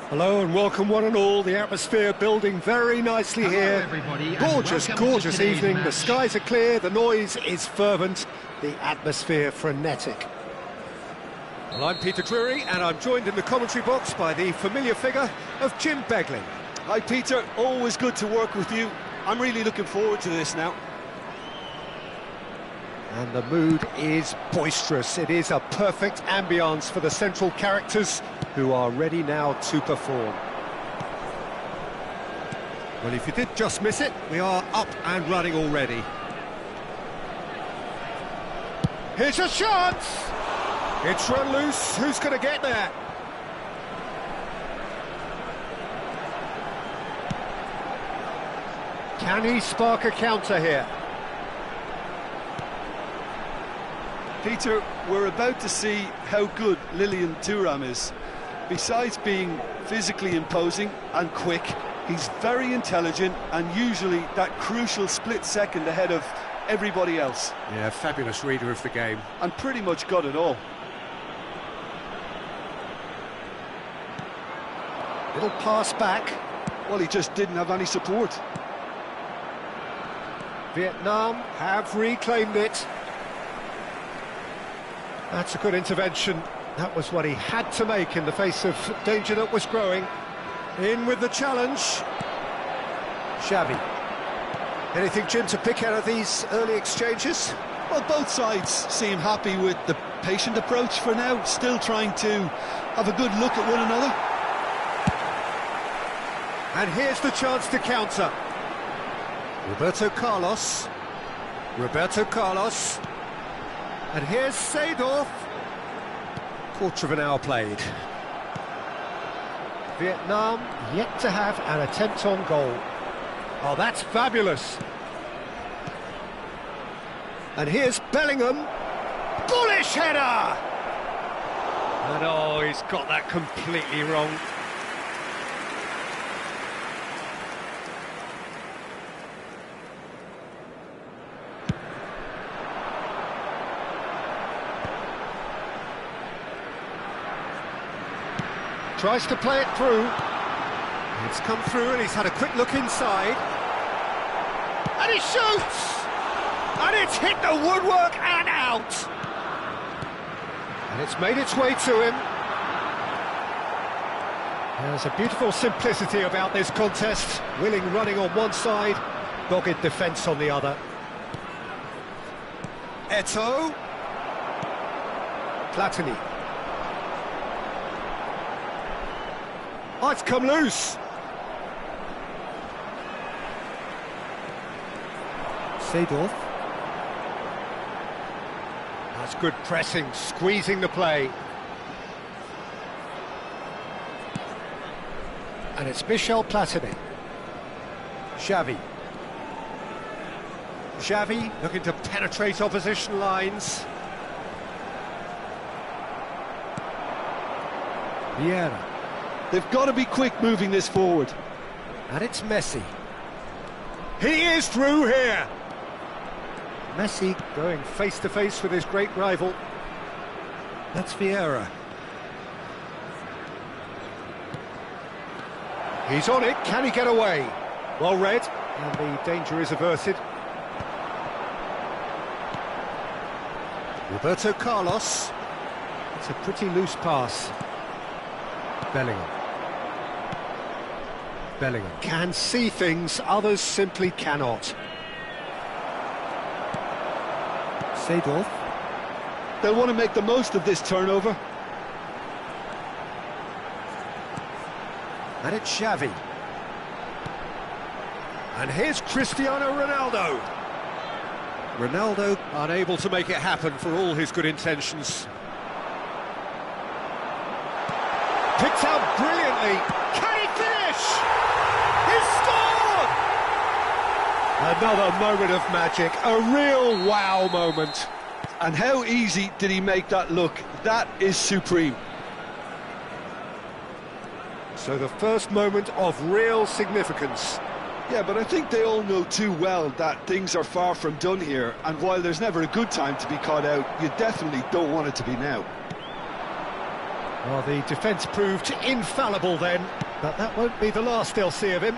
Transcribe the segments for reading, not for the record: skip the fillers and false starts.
Hello and welcome one and all. The atmosphere building very nicely here. Everybody, gorgeous evening. Match. The skies are clear, the noise is fervent, the atmosphere frenetic. Well, I'm Peter Drury and I'm joined in the commentary box by the familiar figure of Jim Begling. Hi Peter, always good to work with you. I'm really looking forward to this now. And the mood is boisterous. It is a perfect ambience for the central characters who are ready now to perform. Well, if you did just miss it, we are up and running already. Here's a chance! It's run loose. Who's going to get there? Can he spark a counter here? Peter, we're about to see how good Lilian Thuram is. Besides being physically imposing and quick, he's very intelligent and usually that crucial split second ahead of everybody else. Yeah, fabulous reader of the game. And pretty much got it all. Little pass back. Well, he just didn't have any support. Vietnam have reclaimed it. That's a good intervention. That was what he had to make in the face of danger that was growing. In with the challenge. Xavi. Anything, Jim, to pick out of these early exchanges? Well, both sides seem happy with the patient approach for now, still trying to have a good look at one another. And here's the chance to counter. Roberto Carlos. And here's Seedorf. Quarter of an hour played. Vietnam yet to have an attempt on goal. Oh, that's fabulous. And here's Bellingham. Bullish header! And oh, he's got that completely wrong. Tries to play it through. It's come through and he's had a quick look inside. And he shoots! And it's hit the woodwork and out! And it's made its way to him. There's a beautiful simplicity about this contest. Willing running on one side, dogged defence on the other. Eto'o. Platini. Oh, it's come loose. Seedorf. That's good pressing, squeezing the play. And it's Michel Platini. Xavi. Xavi looking to penetrate opposition lines. Vieira. They've got to be quick moving this forward. And it's Messi. He is through here. Messi going face-to-face with his great rival. That's Vieira. He's on it. Can he get away? Well read, and the danger is averted. Roberto Carlos. It's a pretty loose pass. Bellingham can see things others simply cannot. Seedorf. They'll want to make the most of this turnover. And it's Xavi. And here's Cristiano Ronaldo. Ronaldo unable to make it happen for all his good intentions. Picked out brilliantly. Can he finish? He's scored! Another moment of magic, a real wow moment. And how easy did he make that look? That is supreme. So the first moment of real significance. Yeah, but I think they all know too well that things are far from done here, and while there's never a good time to be caught out, you definitely don't want it to be now. Well, the defence proved infallible then, but that won't be the last they'll see of him.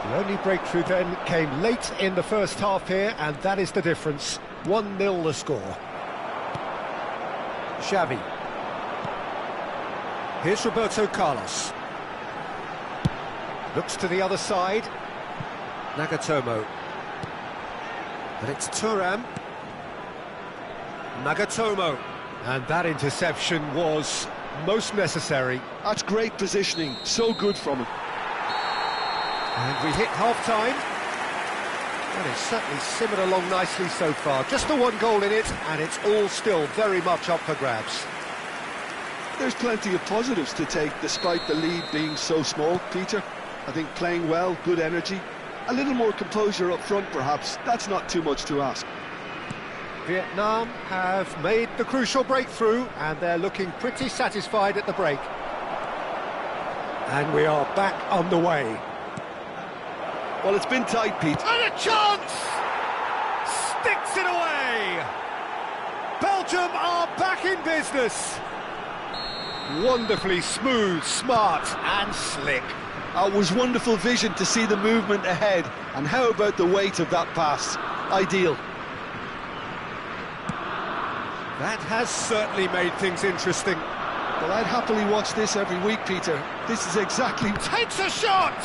The only breakthrough then came late in the first half here, and that is the difference. 1-0 the score. Xavi. Here's Roberto Carlos. Looks to the other side. Nagatomo. And it's Thuram. Nagatomo. And that interception was most necessary. That's great positioning, so good from him. And we hit half-time. And it's certainly simmered along nicely so far. Just the one goal in it, and it's all still very much up for grabs. There's plenty of positives to take, despite the lead being so small, Peter. I think playing well, good energy. A little more composure up front, perhaps. That's not too much to ask. Vietnam have made the crucial breakthrough, and they're looking pretty satisfied at the break. And we are back on the way. Well, it's been tight, Pete. And a chance! Sticks it away! Belgium are back in business. Wonderfully smooth, smart and slick. It was wonderful vision to see the movement ahead. And how about the weight of that pass? Ideal. That has certainly made things interesting. Well, I'd happily watch this every week, Peter. This is exactly... Takes a shot!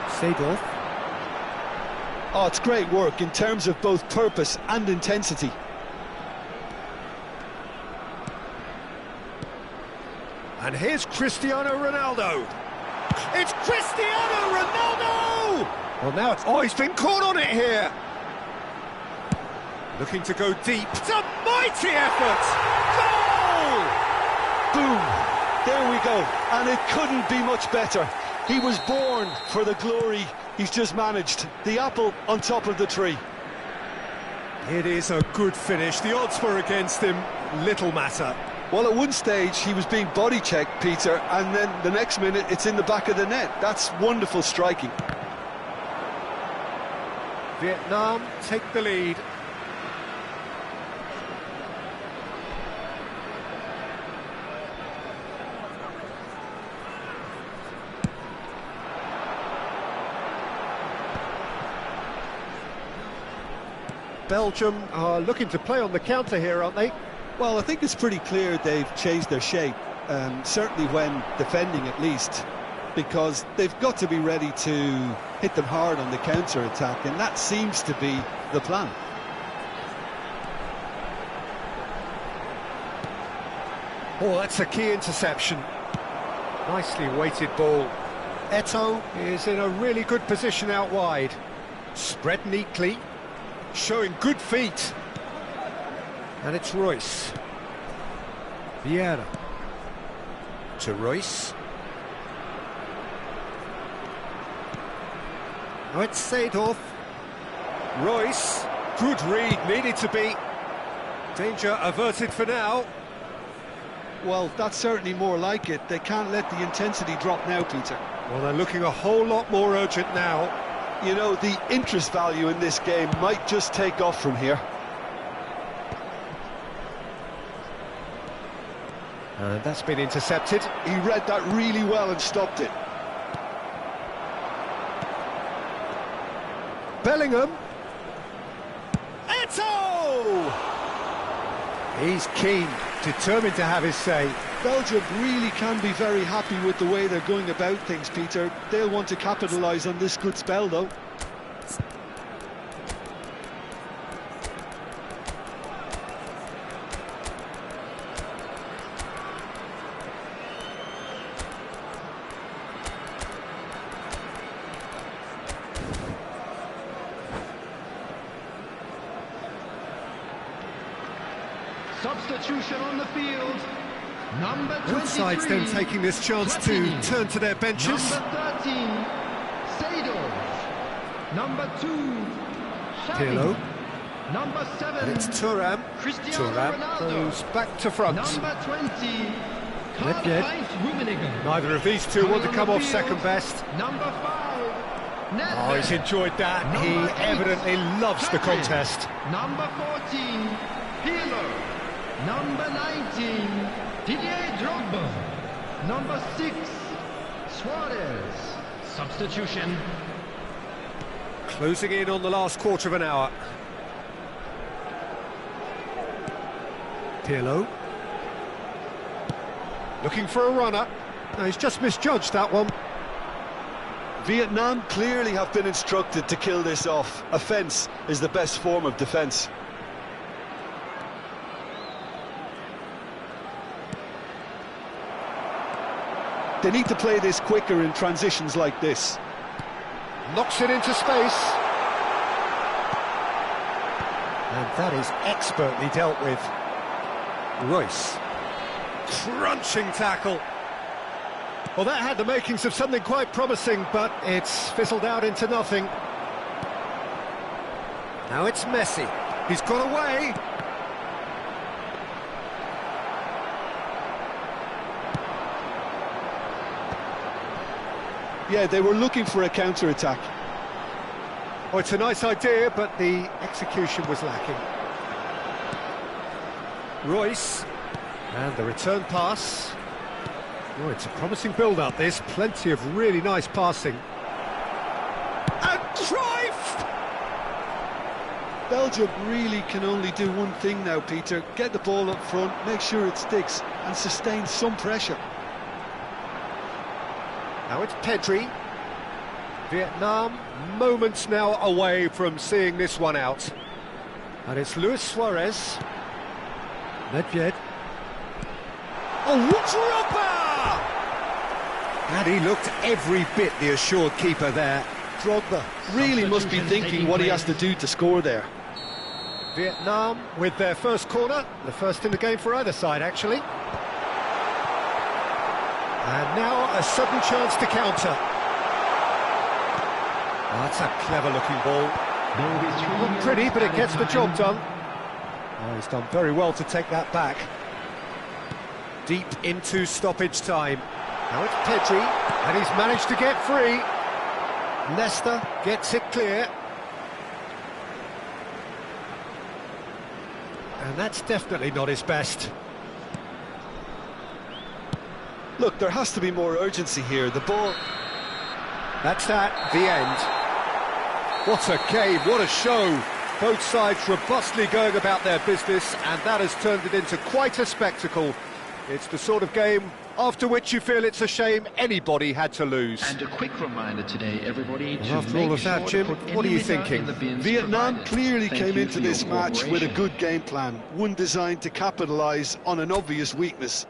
Seedorf. Oh, it's great work in terms of both purpose and intensity. And here's Cristiano Ronaldo. It's Cristiano Ronaldo! Well, now it's... Oh, he's been caught on it here. Looking to go deep. It's a mighty effort! Goal! Boom! There we go. And it couldn't be much better. He was born for the glory he's just managed. The apple on top of the tree. It is a good finish. The odds were against him. Little matter. Well, at one stage, he was being body-checked, Peter, and then the next minute, it's in the back of the net. That's wonderful striking. Vietnam take the lead. Belgium are looking to play on the counter here, aren't they? Well, I think it's pretty clear they've changed their shape, certainly when defending at least, because they've got to be ready to hit them hard on the counter-attack, and that seems to be the plan. Oh, that's a key interception. Nicely weighted ball. Eto'o is in a really good position out wide. Spread neatly, showing good feet. And it's Royce. Vieira. To Royce. Now it's Seedorf. Royce. Good read, needed to be. Danger averted for now. Well, that's certainly more like it. They can't let the intensity drop now, Peter. Well, they're looking a whole lot more urgent now. You know, the interest value in this game might just take off from here. And that's been intercepted. He read that really well and stopped it. Bellingham. Eto'o! He's keen, determined to have his say. Belgium really can be very happy with the way they're going about things, Peter. They'll want to capitalise on this good spell, though. Substitution on the field. Number 23. Both sides then taking this chance to turn to their benches. Number 13, Seedorf. Number 2, Pirlo. Xavi. Number 7, And it's Thuram. Cristiano Thuram Ronaldo. goes back to front. Number 20, Nedved. Karl-Heinz Rummenigge. Neither of these two want to come off second best. Number 5, Oh, he's enjoyed that. He evidently loves the contest. Number 14, Pirlo. Number 19, Didier Drogba. Number 6, Suarez. Substitution. Closing in on the last quarter of an hour. Pirlo. Looking for a runner. No, he's just misjudged that one. Vietnam clearly have been instructed to kill this off. Offence is the best form of defence. They need to play this quicker in transitions like this. Knocks it into space. And that is expertly dealt with. Royce. Crunching tackle. Well, that had the makings of something quite promising, but it's fizzled out into nothing. Now it's Messi. He's got away. Yeah, they were looking for a counter-attack. Oh, it's a nice idea, but the execution was lacking. Royce. And the return pass. Oh, it's a promising build-up, this. Plenty of really nice passing. And Cruyff! Belgium really can only do one thing now, Peter. Get the ball up front, make sure it sticks, and sustain some pressure. Now it's Pedri. Vietnam, moments now away from seeing this one out. And it's Luis Suarez. Nedved. Oh, Drogba! And he looked every bit the assured keeper there. Drogba really must be thinking what he has to do to score there. Vietnam with their first corner, the first in the game for either side, actually. And now a sudden chance to counter. Oh, that's a clever-looking ball. Not pretty, but it gets the job done. Oh, he's done very well to take that back. Deep into stoppage time. Now it's Pedri, and he's managed to get free. Leicester gets it clear. And that's definitely not his best. Look, there has to be more urgency here. The ball... That's that, the end. What a game, what a show. Both sides robustly going about their business, and that has turned it into quite a spectacle. It's the sort of game after which you feel it's a shame anybody had to lose. And a quick reminder today, everybody, to after all of that, Jim, what are you thinking? Vietnam clearly came into this match with a good game plan, one designed to capitalise on an obvious weakness.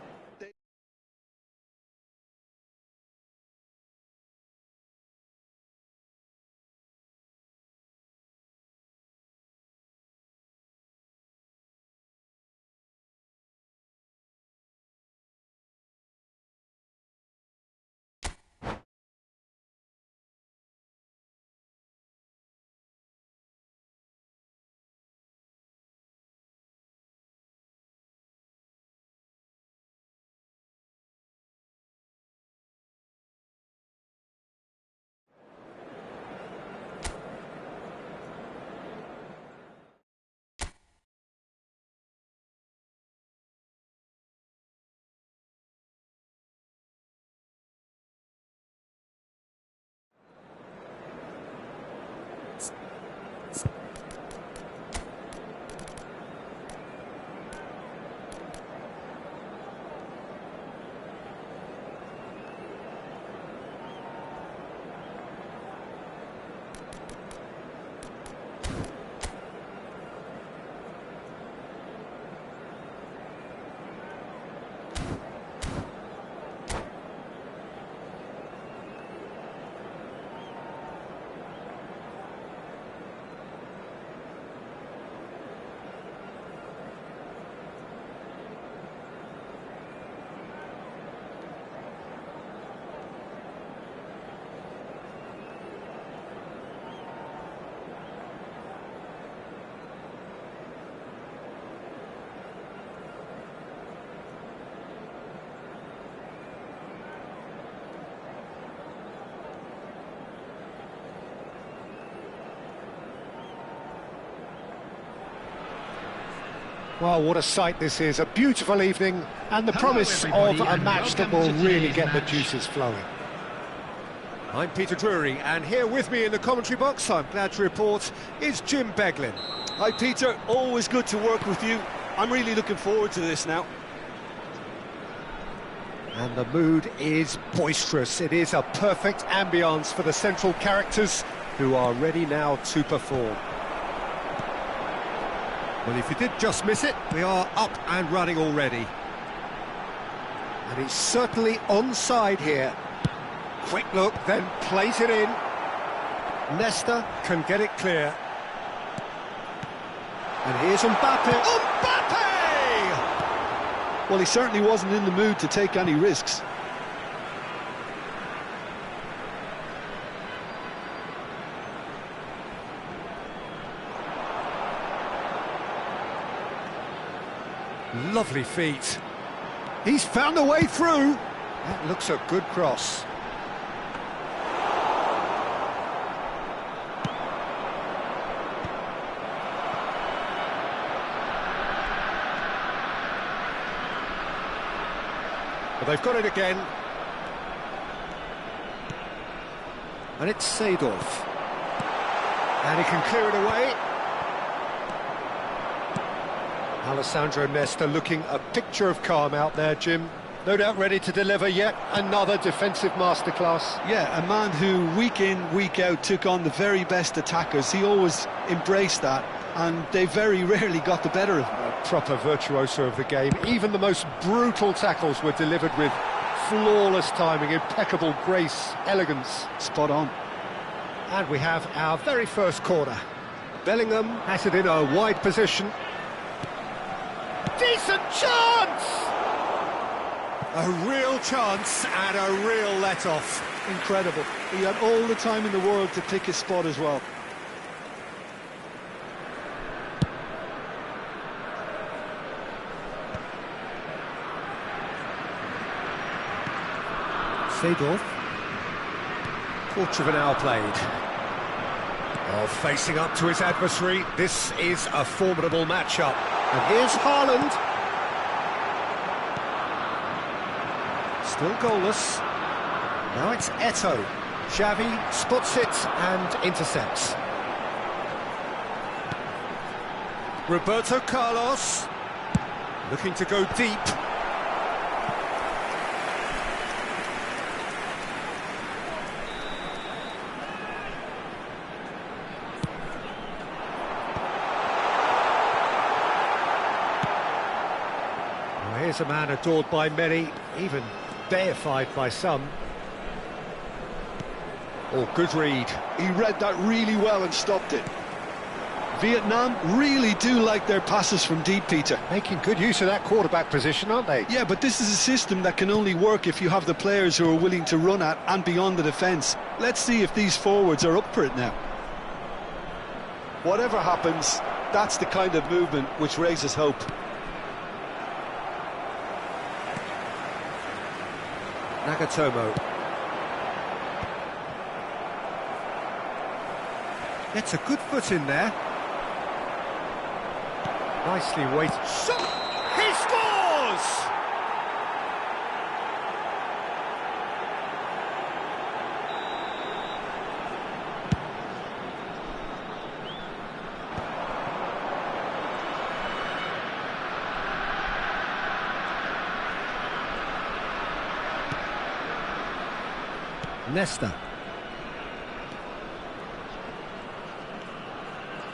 Well, what a sight this is, a beautiful evening, and the Hello, promise of everybody, a and match that welcome will to really today's get the match. juices flowing. I'm Peter Drury, and here with me in the commentary box, I'm glad to report, is Jim Beglin. Hi Peter, always good to work with you. I'm really looking forward to this now. And the mood is boisterous. It is a perfect ambience for the central characters who are ready now to perform. Well, if you did just miss it, we are up and running already. And he's certainly onside here. Quick look, then plays it in. Nesta can get it clear. And here's Mbappe. Mbappe! Well, he certainly wasn't in the mood to take any risks. Lovely feet. He's found a way through. That looks a good cross. But they've got it again. And it's Seedorf. And he can clear it away. Alessandro Nesta looking a picture of calm out there, Jim. No doubt ready to deliver yet another defensive masterclass. Yeah, a man who week in, week out took on the very best attackers. He always embraced that, and they very rarely got the better of him. A proper virtuoso of the game. Even the most brutal tackles were delivered with flawless timing, impeccable grace, elegance. Spot on. And we have our very first corner. Bellingham has it in a wide position. Decent chance! A real chance and a real let-off. Incredible. He had all the time in the world to pick his spot as well. Seedorf. Quarter of an hour played. Oh, facing up to his adversary, this is a formidable matchup. And here's Haaland. Still goalless. Now it's Eto'o. Xavi spots it and intercepts. Roberto Carlos. Looking to go deep. Here's a man adored by many, even deified by some. Oh, good read. He read that really well and stopped it. Vietnam really do like their passes from deep, Peter. Making good use of that quarterback position, aren't they? Yeah, but this is a system that can only work if you have the players who are willing to run at and beyond the defence. Let's see if these forwards are up for it now. Whatever happens, that's the kind of movement which raises hope. Nagatomo. Gets a good foot in there. Nicely weighted. Shot! He scores! Nesta.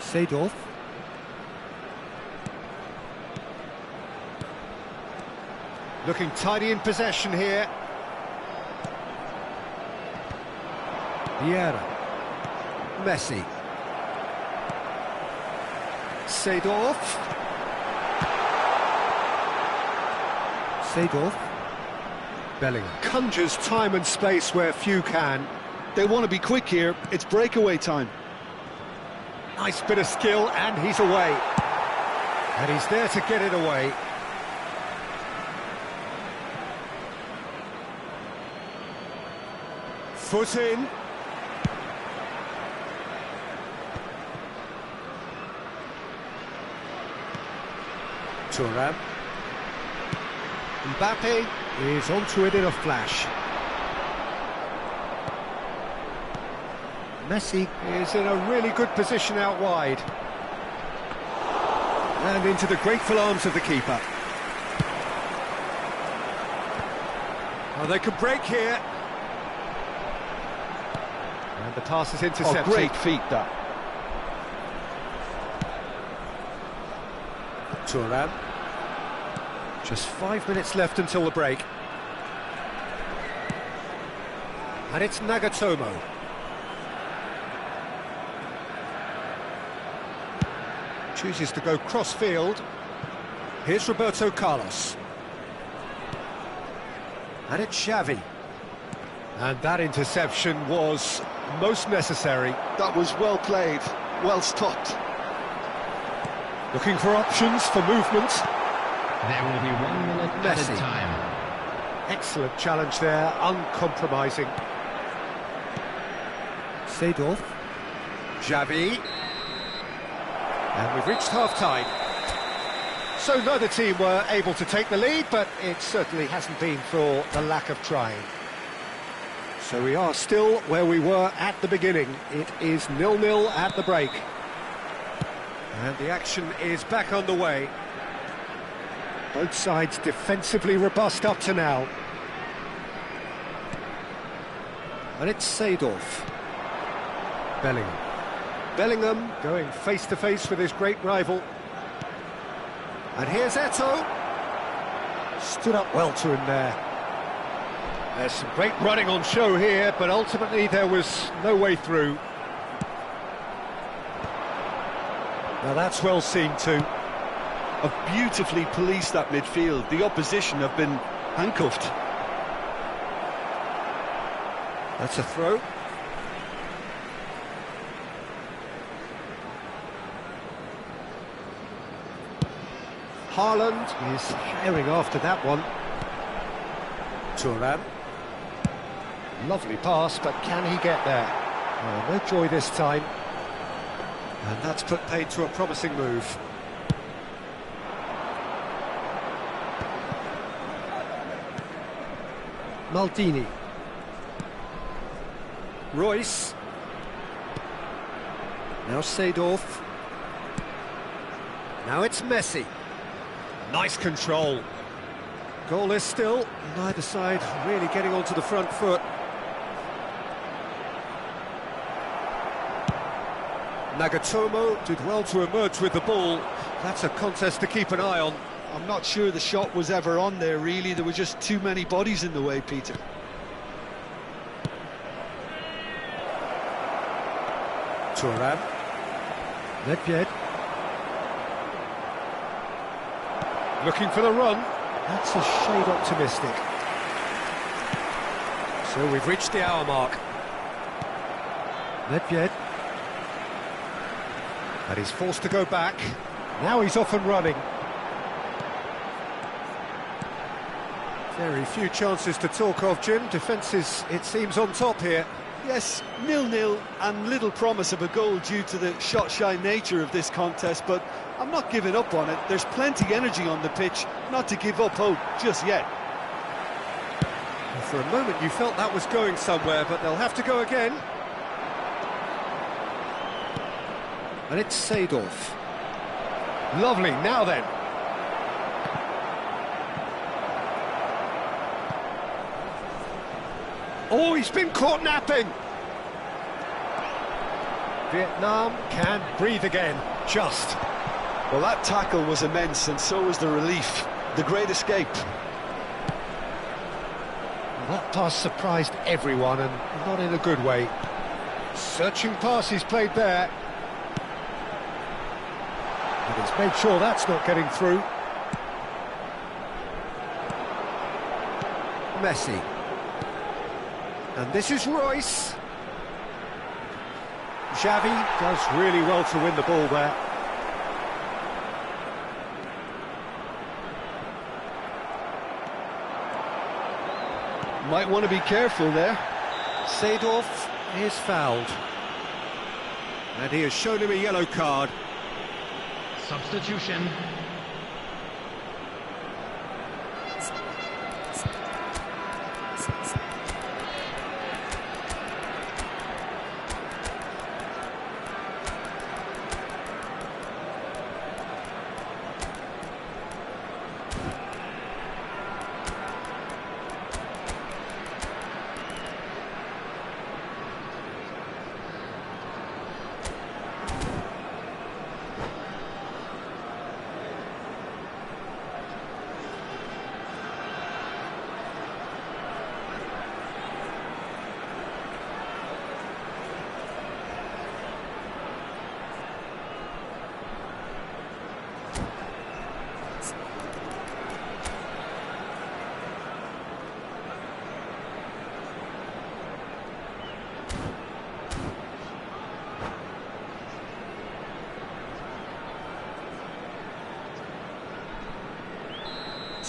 Seedorf. Looking tidy in possession here. Vieira. Messi. Seedorf. Seedorf. Bellingham conjures time and space where few can. They want to be quick here. It's breakaway time. Nice bit of skill, and he's away. And he's there to get it away. Foot in. Thuram. Mbappe is onto it in a flash. Messi is in a really good position out wide. And into the grateful arms of the keeper. Oh, they could break here. And the pass is intercepted. Oh, great feat, that. Thuram. Just 5 minutes left until the break. And it's Nagatomo. Chooses to go cross-field. Here's Roberto Carlos. And it's Xavi. And that interception was most necessary. That was well played, well stopped. Looking for options for movement. There will be 1 minute Messi. added time. Excellent challenge there, uncompromising. Seedorf. Xavi. And we've reached half-time. So neither team were able to take the lead, but it certainly hasn't been for the lack of trying. So we are still where we were at the beginning. It is 0-0 at the break. And the action is back on the way. Both sides defensively robust up to now. And it's Seedorf. Bellingham. Bellingham going face-to-face with his great rival. And here's Eto'o. Stood up well to him there. There's some great running on show here, but ultimately there was no way through. Now that's well seen too. Have beautifully policed that midfield. The opposition have been handcuffed. That's a throw. Haaland is herring after that one. Thuram. Lovely pass, but can he get there? Oh, no joy this time. And that's put paid to a promising move. Maldini. Royce. Now Seedorf. Now it's Messi. Nice control. Goalless still, neither side really getting onto the front foot. Nagatomo did well to emerge with the ball. That's a contest to keep an eye on. I'm not sure the shot was ever on there, really. There were just too many bodies in the way, Peter. Thuram. Nedved. Looking for the run. That's a shade optimistic. So we've reached the hour mark. Nedved. And he's forced to go back. Now he's off and running. Very few chances to talk of, Jim. Defence is, it seems, on top here. Yes, 0-0 and little promise of a goal due to the shot-shy nature of this contest, but I'm not giving up on it. There's plenty energy on the pitch, not to give up hope just yet. For a moment you felt that was going somewhere, but they'll have to go again. And it's Seedorf. Lovely, now then. Oh, he's been caught napping. Vietnam can breathe again, just. Well, that tackle was immense, and so was the relief. The great escape. Well, that pass surprised everyone, and not in a good way. Searching pass he's played there. And he's made sure that's not getting through. Messi. And this is Royce. Xavi does really well to win the ball there. Might want to be careful there. Seedorf is fouled. And he has shown him a yellow card. Substitution.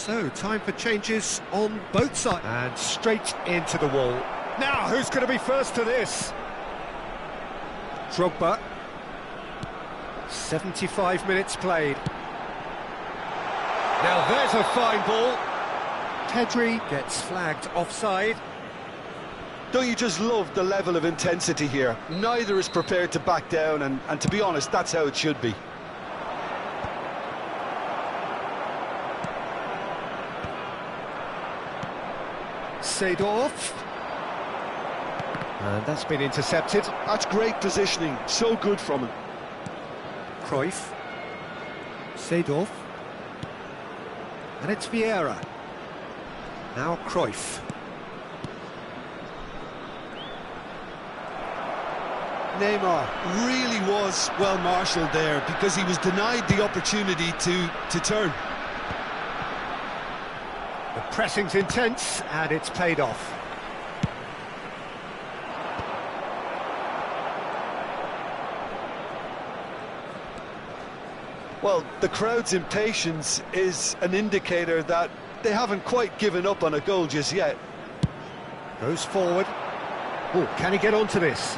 So, time for changes on both sides. And straight into the wall. Now, who's going to be first to this? Drogba. 75 minutes played. Now there's a fine ball. Pedri gets flagged offside. Don't you just love the level of intensity here? Neither is prepared to back down, and to be honest, that's how it should be. Seedorf. And that's been intercepted. That's great positioning, so good from him. Cruyff. Seedorf. And it's Vieira. Now Cruyff. Neymar really was well marshalled there because he was denied the opportunity to turn. The pressing's intense and it's paid off. Well, the crowd's impatience is an indicator that they haven't quite given up on a goal just yet. Goes forward. Oh, can he get onto this?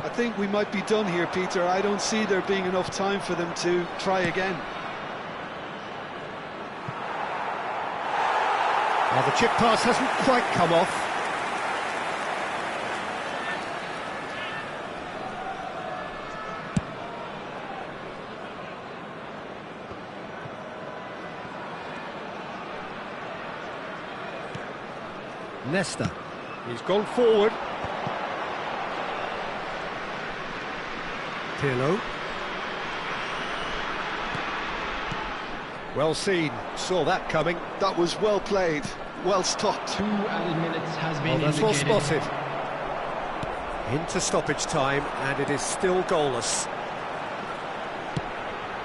I think we might be done here, Peter. I don't see there being enough time for them to try again. Now the chip pass hasn't quite come off. Nesta. He's gone forward. Pirlo. Well seen. Saw that coming. That was well played. Well stopped. 2 added minutes has been That's well indicated. spotted. Into stoppage time, and it is still goalless.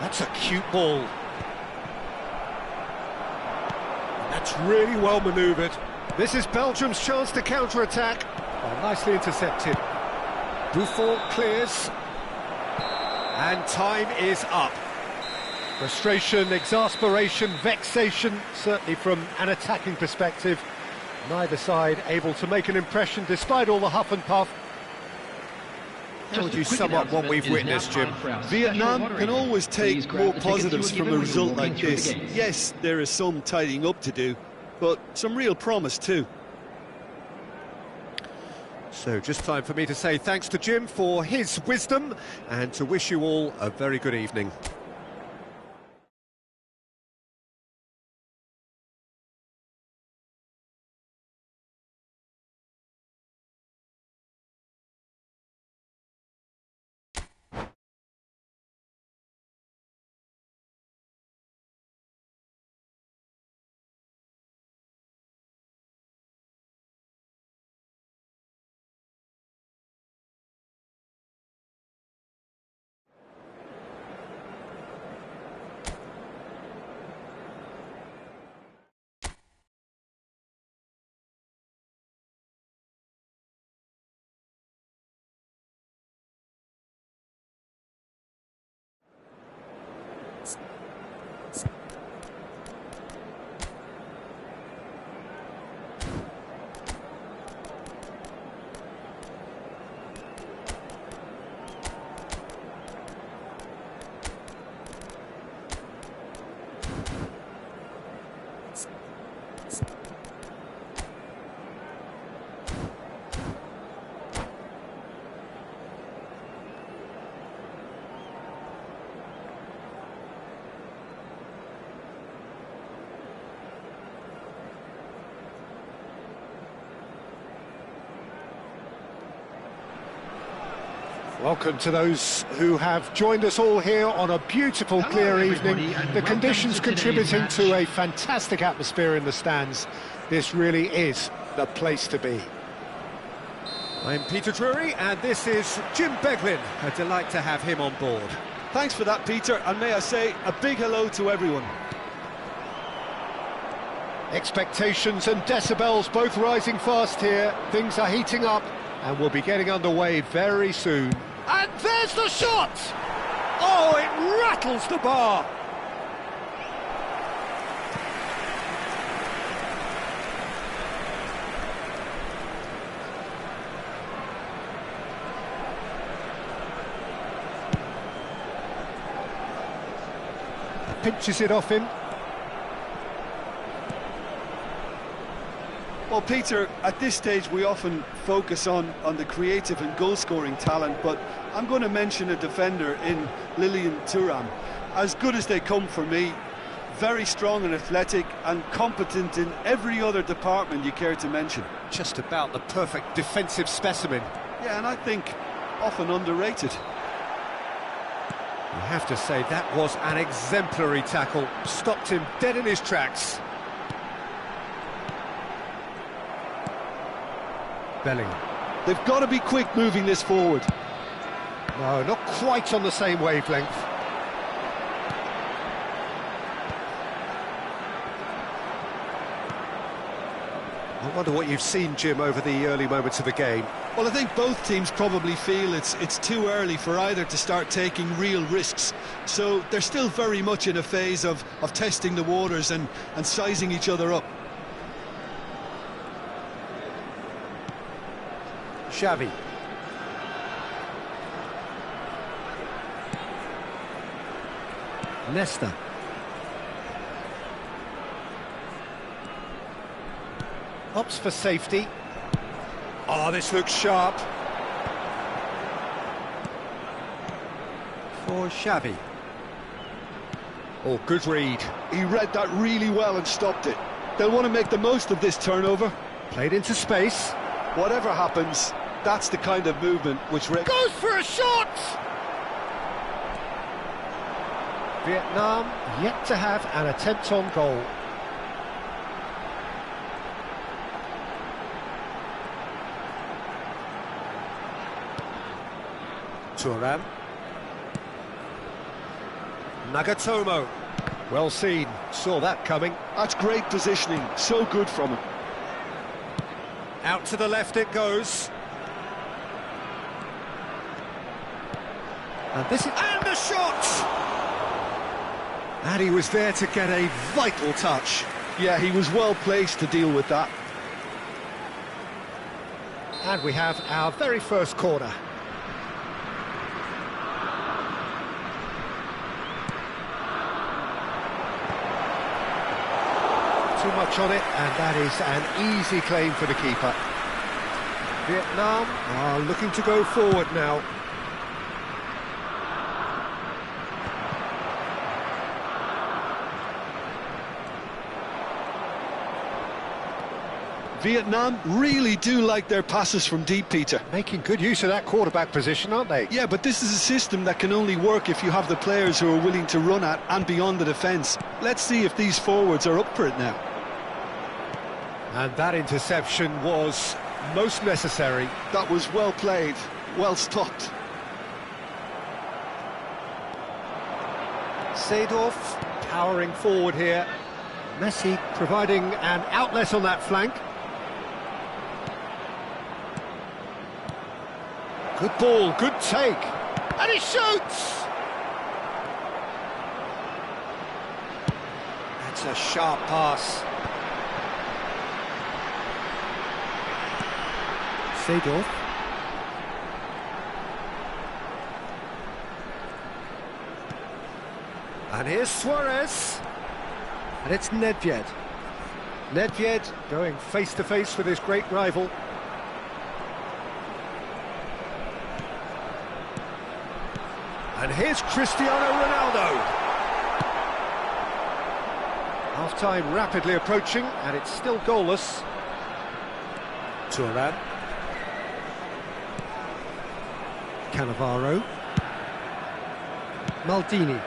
That's a cute ball. That's really well manoeuvred. This is Belgium's chance to counter-attack. Oh, nicely intercepted. Buffon clears. And time is up. Frustration, exasperation, vexation, certainly from an attacking perspective. Neither side able to make an impression despite all the huff and puff. How would you sum up what we've witnessed, Jim? Vietnam can always take more positives from a result like this. Yes, there is some tidying up to do, but some real promise too. So just time for me to say thanks to Jim for his wisdom and to wish you all a very good evening. Welcome to those who have joined us all here on a beautiful, clear evening. The conditions contributing to a fantastic atmosphere in the stands. This really is the place to be. I'm Peter Drury, and this is Jim Beglin. A delight to have him on board. Thanks for that, Peter, and may I say a big hello to everyone. Expectations and decibels both rising fast here. Things are heating up, and we'll be getting underway very soon. And there's the shot! Oh, it rattles the bar! pinches it off him. Well, Peter, at this stage we often focus on the creative and goal-scoring talent, but I'm going to mention a defender in Lilian Thuram. As good as they come for me, very strong and athletic and competent in every other department you care to mention. Just about the perfect defensive specimen. Yeah, and I think often underrated. You have to say that was an exemplary tackle. Stopped him dead in his tracks. Bellingham. They've got to be quick moving this forward. No, not quite on the same wavelength. I wonder what you've seen, Jim, over the early moments of the game. Well, I think both teams probably feel it's too early for either to start taking real risks. So they're still very much in a phase of testing the waters and sizing each other up. Xavi. Nesta. Opts for safety. Oh, this looks sharp. For Xavi. Oh, good read. He read that really well and stopped it. They'll want to make the most of this turnover. Played into space. Whatever happens, that's the kind of movement which... Goes for a shot! Vietnam yet to have an attempt on goal. Thuram. Nagatomo. Well seen, saw that coming. That's great positioning, so good from him. Out to the left it goes. And the shot! And he was there to get a vital touch. Yeah, he was well placed to deal with that. And we have our very first corner. Too much on it, and that is an easy claim for the keeper. Vietnam are looking to go forward now. Vietnam really do like their passes from deep, Peter. Making good use of that quarterback position, aren't they? Yeah, but this is a system that can only work if you have the players who are willing to run at and beyond the defence. Let's see if these forwards are up for it now. And that interception was most necessary. That was well played, well stopped. Seedorf powering forward here. Messi providing an outlet on that flank. Good ball, good take. And he shoots! That's a sharp pass. Seedorf. And here's Suarez. And it's Nedved. Nedved going face-to-face with his great rival. And here's Cristiano Ronaldo. Half-time rapidly approaching, and it's still goalless. Thuram. Cannavaro. Maldini.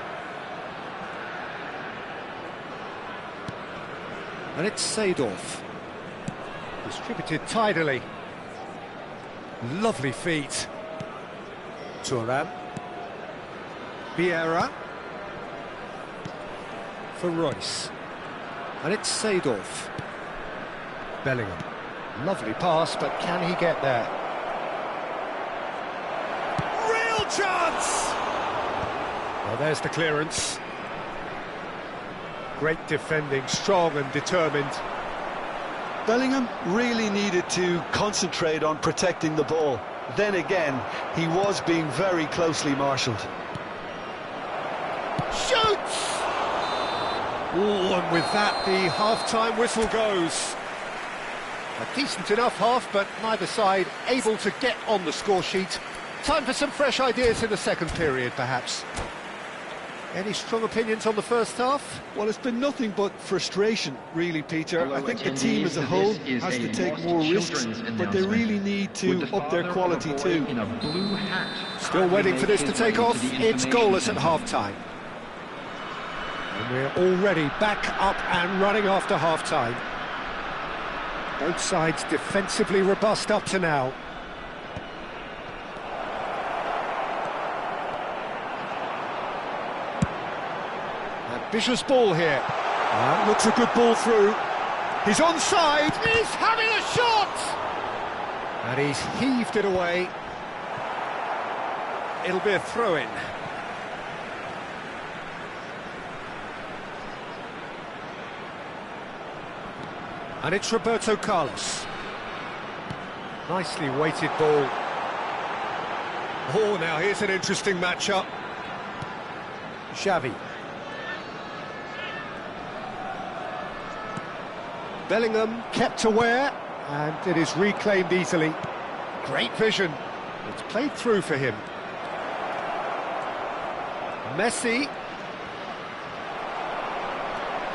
And it's Seedorf. Distributed tidily. Lovely feet. Thuram. Vieira. For Royce. And it's Seedorf. Bellingham. Lovely pass, but can he get there? Real chance! Well, there's the clearance. Great defending, strong and determined. Bellingham really needed to concentrate on protecting the ball. Then again, he was being very closely marshalled. Shoots! Oh, and with that, the half-time whistle goes. A decent enough half, but neither side able to get on the score sheet. Time for some fresh ideas in the second period, perhaps. Any strong opinions on the first half? Well, it's been nothing but frustration, really, Peter. Hello, I think the attendees, team as a whole this has is to a take lost more risks, children's but they really announcement. need to Would the up their father quality of a boy too. in a blue hat Still waiting for this to kindly make take his way off. to the It's information goalless at centre. half-time. And we're already back up and running after half-time. Both sides defensively robust up to now. Ambitious ball here. Looks a good ball through. He's onside. He's having a shot! And he's heaved it away. It'll be a throw-in. And it's Roberto Carlos. Nicely weighted ball. Oh, now here's an interesting matchup. Xavi. Bellingham kept aware, and it is reclaimed easily. Great vision. It's played through for him. Messi.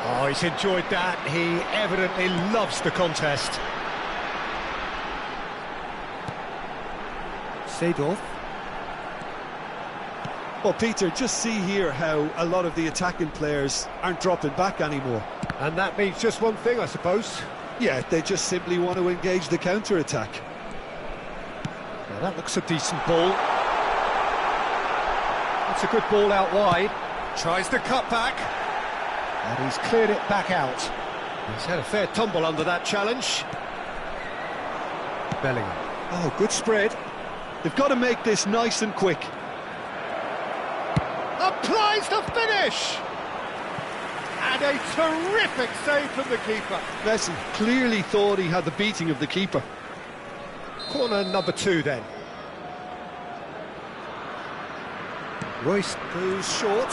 Oh, he's enjoyed that. He evidently loves the contest. Seedorf. Well, Peter, just see here how a lot of the attacking players aren't dropping back anymore. And that means just one thing, I suppose. Yeah, they just simply want to engage the counter-attack. Now that looks a decent ball. That's a good ball out wide. Tries the cut back. And he's cleared it back out. He's had a fair tumble under that challenge. Bellingham. Oh, good spread. They've got to make this nice and quick. Applies the finish! And a terrific save from the keeper. Messi clearly thought he had the beating of the keeper. Corner number 2 then. Royce goes short.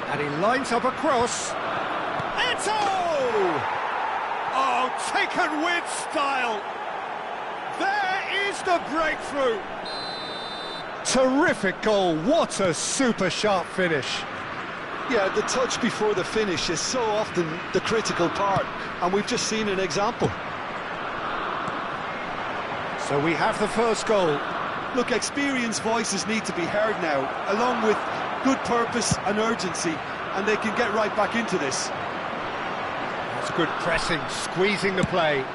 And he lines up a cross. Eto! Oh, taken with style. There is the breakthrough. Terrific goal. What a super sharp finish. Yeah, the touch before the finish is so often the critical part, and we've just seen an example. So we have the first goal. Look, experienced voices need to be heard now, along with good purpose and urgency, and they can get right back into this. That's good pressing, squeezing the play.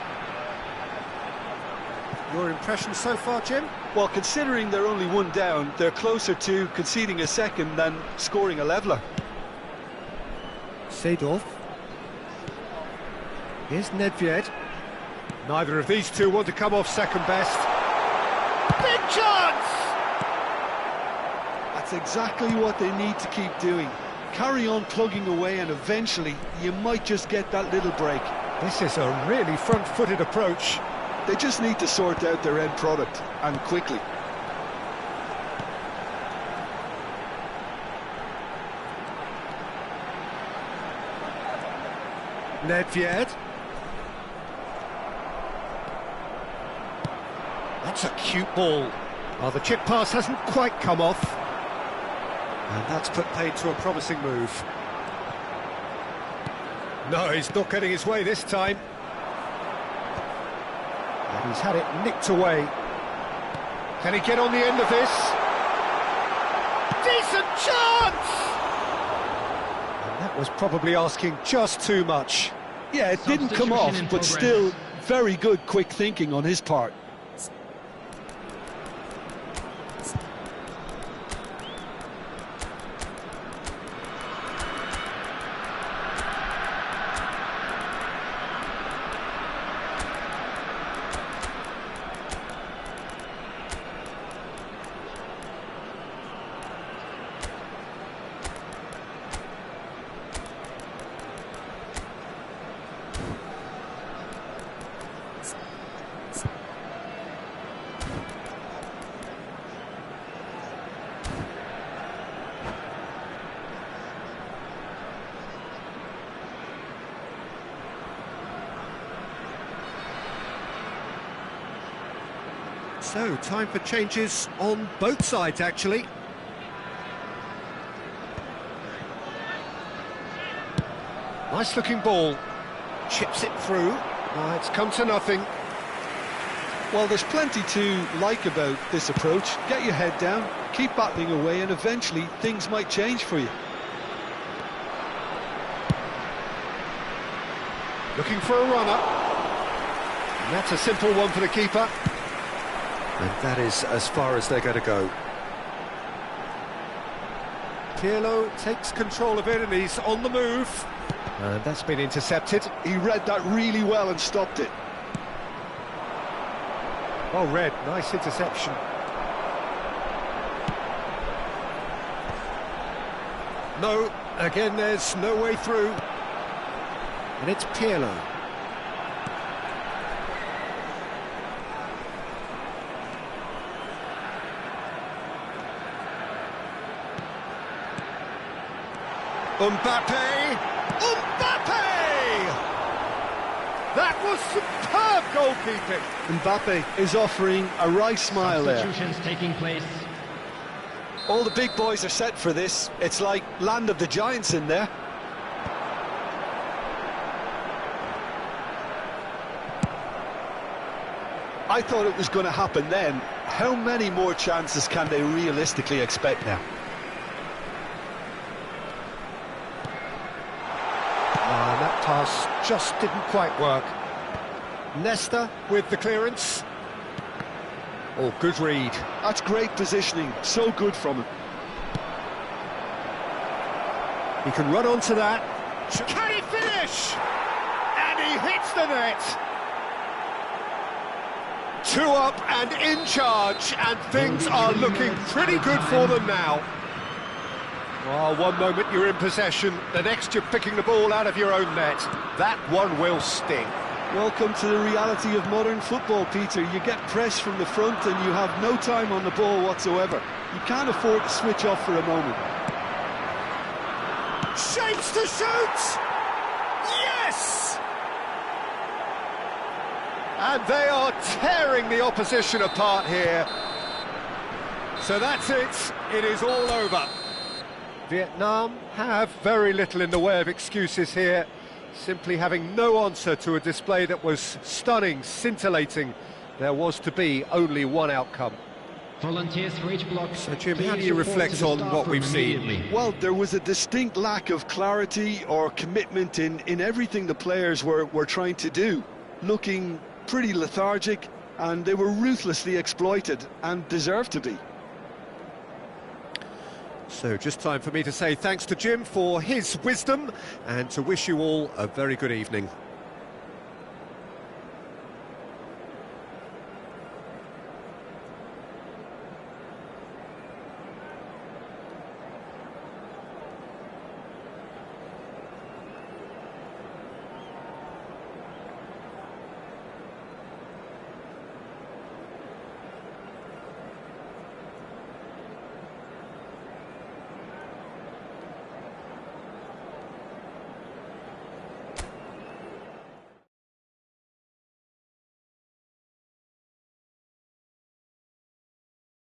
Your impression so far, Jim? Well, considering they're only one down, they're closer to conceding a second than scoring a leveller. Seedorf. Here's Nedved. Neither of these two want to come off second best. Big chance! That's exactly what they need to keep doing. Carry on plugging away, and eventually you might just get that little break. This is a really front-footed approach. They just need to sort out their end product, and quickly. Nedved. That's a cute ball. Well, the chip pass hasn't quite come off. And that's put paid to a promising move. No, he's not getting his way this time. And he's had it nicked away. Can he get on the end of this? Decent chance! And that was probably asking just too much. Yeah, it didn't come off, Substitution in but progress. still very good quick thinking on his part. So, time for changes on both sides, actually. Nice looking ball. Chips it through. It's come to nothing. Well, there's plenty to like about this approach. Get your head down, keep battling away, and eventually things might change for you. Looking for a runner. And that's a simple one for the keeper. And that is as far as they're going to go. Pirlo takes control of it and he's on the move. And that's been intercepted. He read that really well and stopped it. Oh, read. Nice interception. No, again there's no way through. And it's Pirlo. Mbappe! Mbappe! That was superb goalkeeping. Mbappe is offering a right smile there. Substitutions taking place. All the big boys are set for this. It's like land of the giants in there. I thought it was going to happen then. How many more chances can they realistically expect now? That pass just didn't quite work. Nesta with the clearance. Oh, good read. That's great positioning, so good from him. He can run onto that. Can he finish? And he hits the net. 2 up and in charge, and things are looking pretty good for them now. Well, one moment you're in possession, the next you're picking the ball out of your own net. That one will sting. Welcome to the reality of modern football, Peter. You get press from the front and you have no time on the ball whatsoever. You can't afford to switch off for a moment. Shapes to shoot! Yes! And they are tearing the opposition apart here. So that's it. It is all over. Vietnam have very little in the way of excuses here, simply having no answer to a display that was stunning, scintillating. There was to be only one outcome. Volunteers for each block. So Jim, how do you reflect on what we've seen? Well, there was a distinct lack of clarity or commitment in everything the players were trying to do. Looking pretty lethargic, and they were ruthlessly exploited and deserved to be. So just time for me to say thanks to Jim for his wisdom and to wish you all a very good evening.